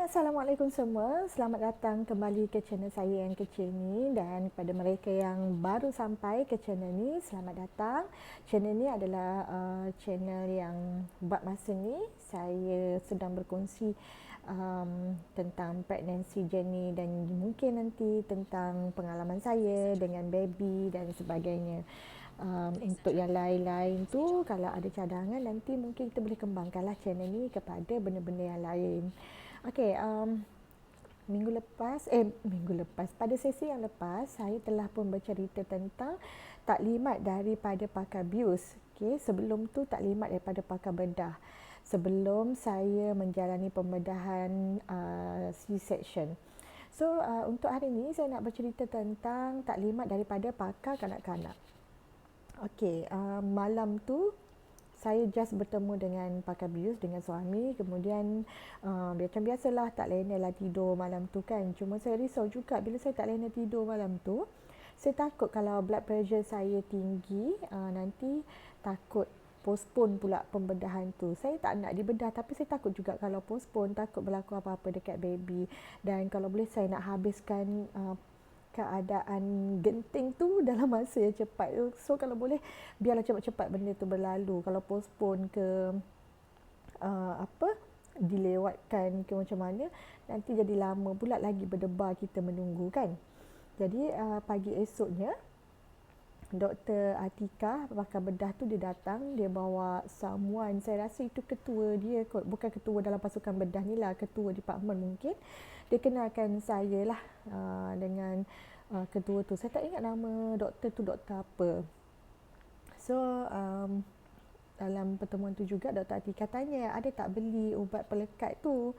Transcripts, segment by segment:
Assalamualaikum semua. Selamat datang kembali ke channel saya yang kecil ni, dan kepada mereka yang baru sampai ke channel ni, selamat datang. Channel ni adalah channel yang buat masa ni saya sedang berkongsi tentang pregnancy journey dan mungkin nanti tentang pengalaman saya dengan baby dan sebagainya. Untuk yang lain-lain tu, kalau ada cadangan nanti mungkin kita boleh kembangkanlah channel ni kepada benda-benda yang lain. Okey, minggu lepas pada sesi yang lepas saya telah pun bercerita tentang taklimat daripada pakar bius. Okey, sebelum tu taklimat daripada pakar bedah. Sebelum saya menjalani pembedahan C-section. So untuk hari ini saya nak bercerita tentang taklimat daripada pakar kanak-kanak. Okey, malam tu saya just bertemu dengan pakar bius dengan suami, kemudian macam biasalah tak lenalah tidur malam tu kan. Cuma saya risau juga bila saya tak lena tidur malam tu. Saya takut kalau blood pressure saya tinggi, nanti takut postpone pula pembedahan tu. Saya tak nak dibedah tapi saya takut juga kalau postpone, takut berlaku apa-apa dekat baby. Dan kalau boleh saya nak habiskan keadaan genting tu dalam masa yang cepat. So kalau boleh biarlah cepat-cepat benda tu berlalu. Kalau postpone ke dilewatkan ke macam mana, nanti jadi lama pula lagi berdebar kita menunggu kan. Jadi pagi esoknya Dr. Atika, pakar bedah tu, dia datang, dia bawa someone, saya rasa itu ketua dia kot, bukan ketua dalam pasukan bedah ni lah, ketua department mungkin. Dia kenalkan saya lah dengan ketua tu. Saya tak ingat nama doktor tu doktor apa. So dalam pertemuan tu juga Dr. Atika tanya, ada tak beli ubat pelekat tu?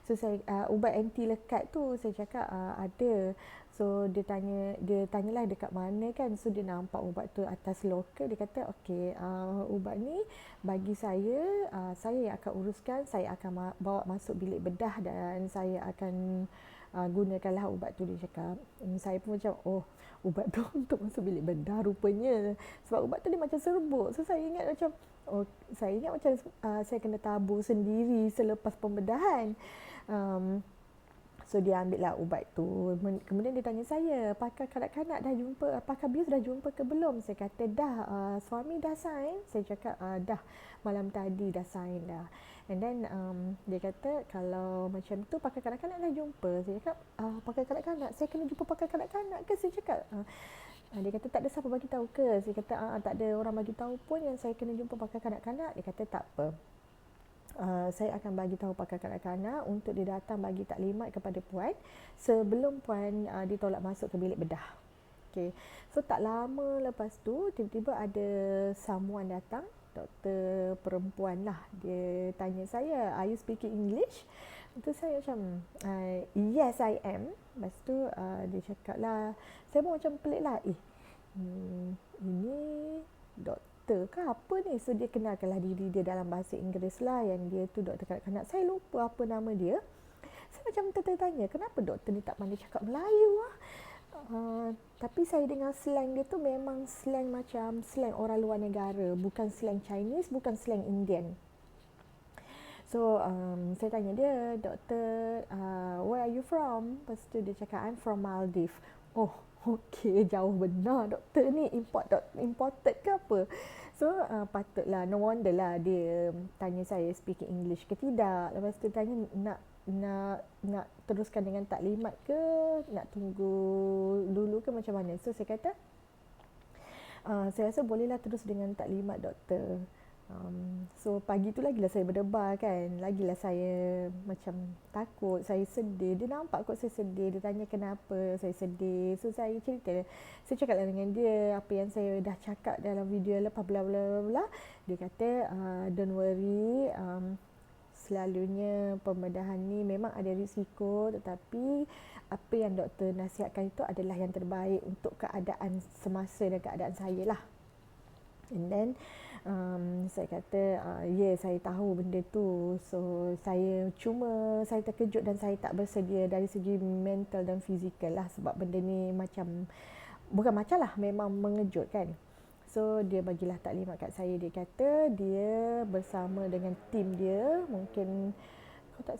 So saya ubat anti lekat tu, saya cakap ada. So dia tanyalah dekat mana kan. So dia nampak ubat tu atas loker, dia kata okey, ubat ni bagi saya yang akan uruskan, saya akan bawa masuk bilik bedah dan saya akan gunakanlah ubat tu, dia cakap. Saya pun macam ubat tu untuk masuk bilik bedah rupanya, sebab ubat tu dia macam serbuk. So saya ingat macam saya kena tabur sendiri selepas pembedahan. So dia ambil lah ubat tu. Kemudian dia tanya saya, pakar kanak-kanak dah jumpa, pakar bius dah jumpa ke belum? Saya kata dah. Suami dah sign? Saya cakap dah, malam tadi dah sign dah. And then dia kata kalau macam tu pakar kanak-kanak dah jumpa. Saya cakap pakar kanak-kanak, saya kena jumpa pakar kanak-kanak ke? Saya cakap dia kata tak ada siapa bagi tahu ke? Saya kata tak ada orang bagi tahu pun yang saya kena jumpa pakar kanak-kanak. Dia kata tak apa. Saya akan bagi tahu pakar kanak-kanak untuk dia datang bagi taklimat kepada puan sebelum puan ditolak masuk ke bilik bedah. Okay. So tak lama lepas tu tiba-tiba ada someone datang, doktor perempuan lah. Dia tanya saya, are you speaking English? Itu saya macam yes I am. Lepas tu dia cakap lah, saya pun macam pelik lah, ini doktor ke apa ni? So dia kenalkanlah diri dia dalam bahasa Inggeris lah, yang dia tu doktor kanak-kanak. Saya lupa apa nama dia. Saya macam tertanya, kenapa doktor ni tak pandai cakap Melayu lah. Tapi saya dengar slang dia tu memang slang macam slang orang luar negara, bukan slang Chinese, bukan slang Indian. So saya tanya dia, doktor, where are you from? Lepas tu dia cakap, I'm from Maldives. Oh, okey, jauh benar doktor ni, imported ke apa? So patutlah, no wonder lah dia tanya saya speaking English ke tidak. Lepas tu tanya nak teruskan dengan taklimat ke, nak tunggu dulu ke macam mana. So saya kata saya rasa bolehlah terus dengan taklimat doktor. So pagi tu lagilah saya berdebar kan, lagilah saya macam takut, saya sedih. Dia nampak kot saya sedih, dia tanya kenapa saya sedih. So saya cerita, saya cakaplah dengan dia apa yang saya dah cakap dalam video lepas bla bla bla bla. Dia kata don't worry, selalunya pembedahan ni memang ada risiko, tetapi apa yang doktor nasihatkan itu adalah yang terbaik untuk keadaan semasa dan keadaan saya lah. And then saya kata saya tahu benda tu. So saya terkejut dan saya tak bersedia dari segi mental dan fizikal lah, sebab benda ni memang mengejutkan. So dia bagilah taklimat kat saya. Dia kata dia bersama dengan tim dia, mungkin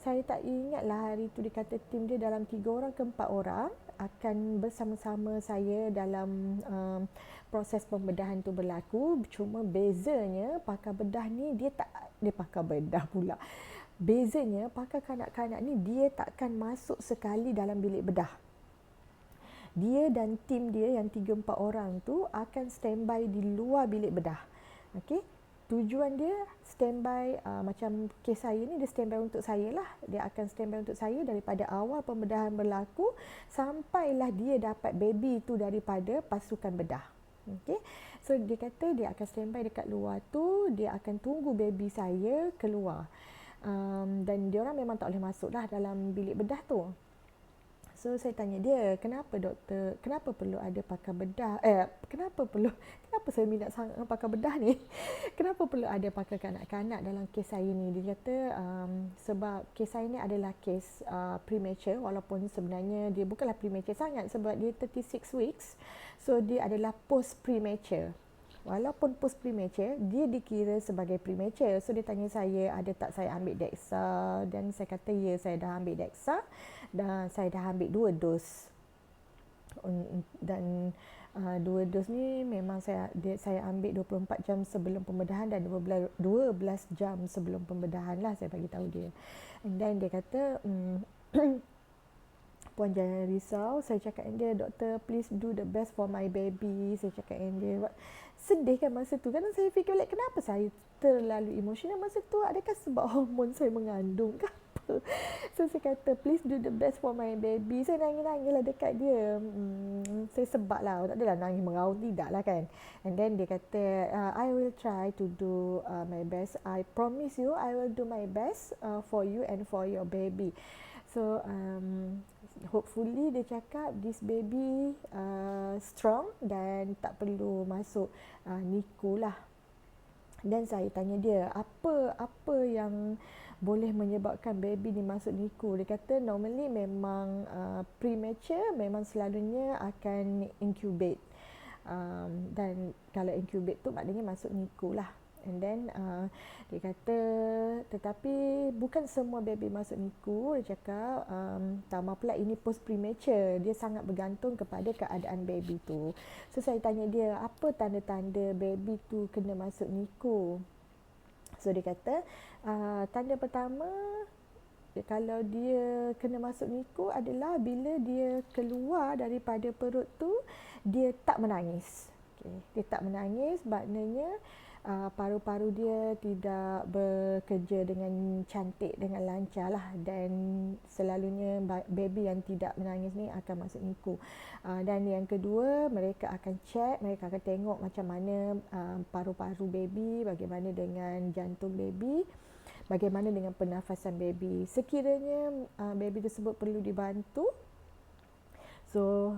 saya tak ingat lah hari tu dia kata tim dia dalam 3 orang ke 4 orang akan bersama-sama saya dalam proses pembedahan tu berlaku. Cuma bezanya pakar bedah ni dia pakar bedah pula. Bezanya pakar kanak-kanak ni dia takkan masuk sekali dalam bilik bedah. Dia dan tim dia yang 3-4 orang tu akan standby di luar bilik bedah. Okey. Tujuan dia standby macam kes saya ni, dia standby untuk saya lah. Dia akan standby untuk saya daripada awal pembedahan berlaku sampailah dia dapat baby tu daripada pasukan bedah. Okay. So dia kata dia akan standby dekat luar tu, dia akan tunggu baby saya keluar. Dan dia orang memang tak boleh masuk lah dalam bilik bedah tu. So saya tanya dia, kenapa doktor, kenapa perlu ada pakar bedah? Kenapa saya minat sangat pakar bedah ni? Kenapa perlu ada pakar kanak-kanak dalam kes saya ni? Dia kata sebab kes saya ni adalah kes premature, walaupun sebenarnya dia bukanlah premature sangat sebab dia 36 weeks. So dia adalah post premature. Walaupun post premature, dia dikira sebagai premature. So dia tanya saya, ada tak saya ambil DEXA? Dan saya kata, ya, saya dah ambil DEXA dan saya dah ambil 2 dos. Dan 2 dos ni memang saya ambil 24 jam sebelum pembedahan dan 12 jam sebelum pembedahan lah, saya bagi tahu dia. And then dia kata, puan jangan risau. Saya cakap dengan dia, doktor, please do the best for my baby. Saya cakap dengan dia, sedih kan masa tu. Kadang saya fikir balik, kenapa saya terlalu emosional masa tu? Adakah sebab hormon saya mengandung ke apa? So saya kata, please do the best for my baby. Saya nangis-nangis lah dekat dia. Saya sebab lah, tak adalah nangis meraung, tidak lah kan. And then dia kata, I will try to do my best. I promise you, I will do my best for you and for your baby. So hopefully dia cakap this baby strong dan tak perlu masuk NICU lah. Dan saya tanya dia, apa yang boleh menyebabkan baby ni masuk NICU? Dia kata normally memang premature memang selalunya akan incubate. Dan kalau incubate tu maknanya masuk NICU lah. And then dia kata, tetapi bukan semua baby masuk NICU. Dia cakap, tambah pula ini post premature, dia sangat bergantung kepada keadaan baby tu. So saya tanya dia, apa tanda-tanda baby tu kena masuk NICU? So dia kata, tanda pertama kalau dia kena masuk NICU adalah bila dia keluar daripada perut tu, dia tak menangis. Okay. Dia tak menangis, maknanya paru-paru dia tidak bekerja dengan cantik, dengan lancar lah. Dan selalunya baby yang tidak menangis ni akan masuk NICU. Dan yang kedua, mereka akan check, mereka akan tengok macam mana paru-paru baby, bagaimana dengan jantung baby, bagaimana dengan pernafasan baby. Sekiranya baby tersebut perlu dibantu, so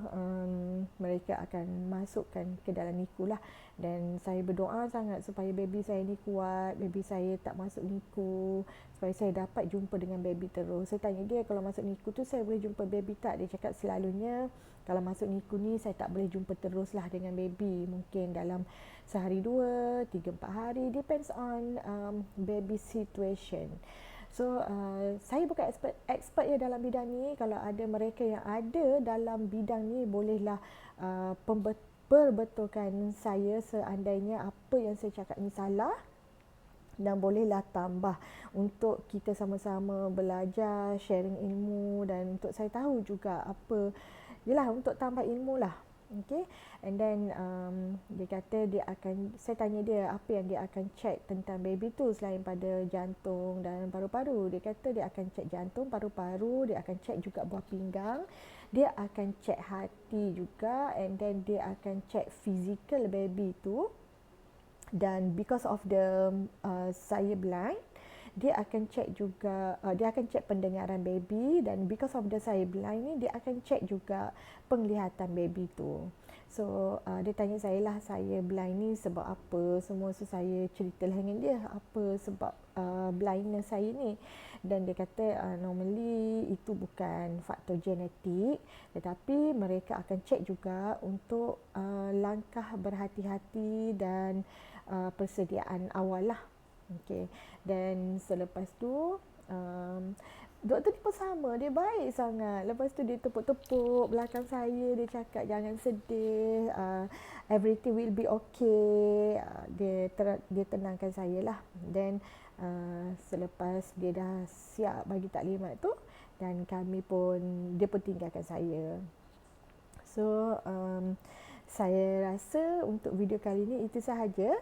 mereka akan masukkan ke dalam NICU lah. Dan saya berdoa sangat supaya baby saya ni kuat, baby saya tak masuk NICU, supaya saya dapat jumpa dengan baby terus. Saya tanya dia, kalau masuk NICU tu saya boleh jumpa baby tak? Dia cakap selalunya kalau masuk NICU ni saya tak boleh jumpa terus lah dengan baby. Mungkin dalam sehari 2, 3, 4 hari, depends on baby situation. So saya bukan expert ya dalam bidang ni. Kalau ada mereka yang ada dalam bidang ni, bolehlah perbetulkan saya seandainya apa yang saya cakap ni salah, dan bolehlah tambah untuk kita sama-sama belajar, sharing ilmu, dan untuk saya tahu juga apa, yelah, untuk tambah ilmu lah. Okay. And then dia kata dia akan, saya tanya dia apa yang dia akan check tentang baby tu selain pada jantung dan paru-paru. Dia kata dia akan check jantung, paru-paru, dia akan check juga buah pinggang, dia akan check hati juga, and then dia akan check physical baby tu. Dan because of the saya blind, dia akan check juga, dia akan check pendengaran baby, dan because of the saya blind ni, dia akan check juga penglihatan baby tu. So dia tanya saya lah, saya blind ni sebab apa semua. So saya ceritalah dengan dia apa sebab blindness saya ni. Dan dia kata normally itu bukan faktor genetik, tetapi mereka akan check juga untuk langkah berhati-hati dan persediaan awal lah. Okay. Dan selepas tu doktor ni pun sama, dia baik sangat. Lepas tu dia tepuk-tepuk belakang saya, dia cakap jangan sedih, everything will be okay. Dia tenangkan saya lah. Then selepas dia dah siap bagi taklimat tu, dan dia pun tinggalkan saya. So saya rasa untuk video kali ini itu sahaja.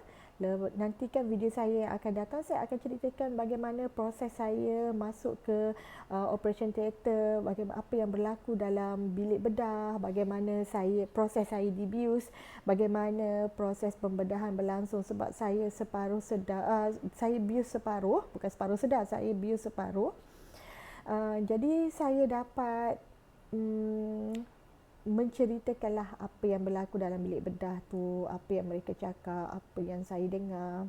Nantikan video saya yang akan datang, saya akan ceritakan bagaimana proses saya masuk ke operation theatre, bagaimana apa yang berlaku dalam bilik bedah, bagaimana proses saya dibius, bagaimana proses pembedahan berlangsung sebab saya saya bius separuh, bukan separuh sedar, saya bius separuh. Jadi saya dapat menceritakanlah apa yang berlaku dalam bilik bedah tu, apa yang mereka cakap, apa yang saya dengar,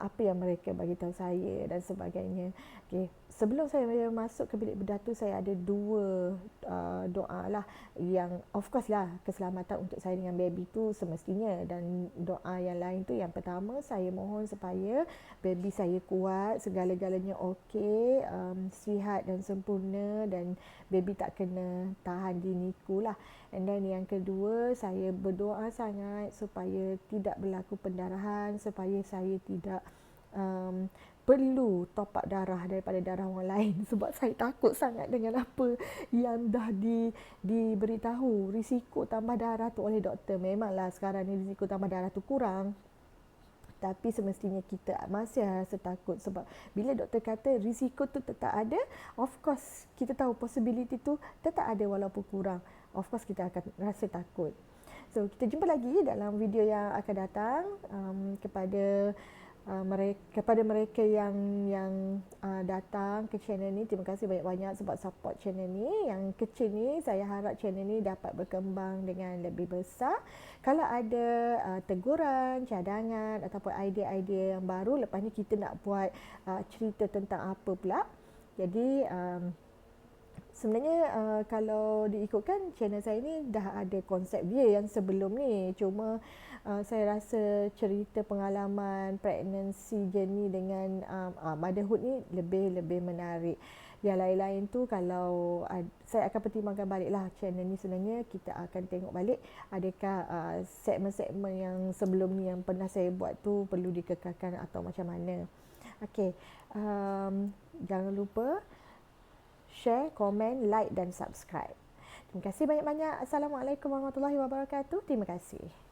apa yang mereka bagi tahu saya dan sebagainya. Okey, sebelum saya masuk ke bilik bedah tu, saya ada dua doa lah, yang of course lah keselamatan untuk saya dengan baby tu semestinya, dan doa yang lain tu, yang pertama saya mohon supaya baby saya kuat, segala-galanya okey, sihat dan sempurna, dan baby tak kena tahan di NICU lah. And then yang kedua, saya berdoa sangat supaya tidak berlaku pendarahan, supaya saya tidak perlu top up darah daripada darah orang lain sebab saya takut sangat dengan apa yang dah diberitahu, risiko tambah darah tu oleh doktor. Memanglah sekarang ni risiko tambah darah tu kurang, tapi semestinya kita masih rasa takut sebab bila doktor kata risiko tu tetap ada, of course kita tahu possibility tu tetap ada walaupun kurang. Of course kita akan rasa takut. So kita jumpa lagi dalam video yang akan datang. Kepada mereka yang datang ke channel ni, terima kasih banyak-banyak sebab support channel ni. Yang kecil ni, saya harap channel ni dapat berkembang dengan lebih besar. Kalau ada teguran, cadangan ataupun idea-idea yang baru, lepas ni kita nak buat cerita tentang apa pula. Jadi sebenarnya kalau diikutkan channel saya ni dah ada konsep dia yang sebelum ni, cuma saya rasa cerita pengalaman pregnancy journey dengan motherhood ni lebih menarik. Yang lain-lain tu kalau saya akan pertimbangkan balik lah channel ni. Sebenarnya kita akan tengok balik adakah segmen-segmen yang sebelum ni yang pernah saya buat tu perlu dikekalkan atau macam mana. Okey, jangan lupa share, komen, like dan subscribe. Terima kasih banyak-banyak. Assalamualaikum warahmatullahi wabarakatuh. Terima kasih.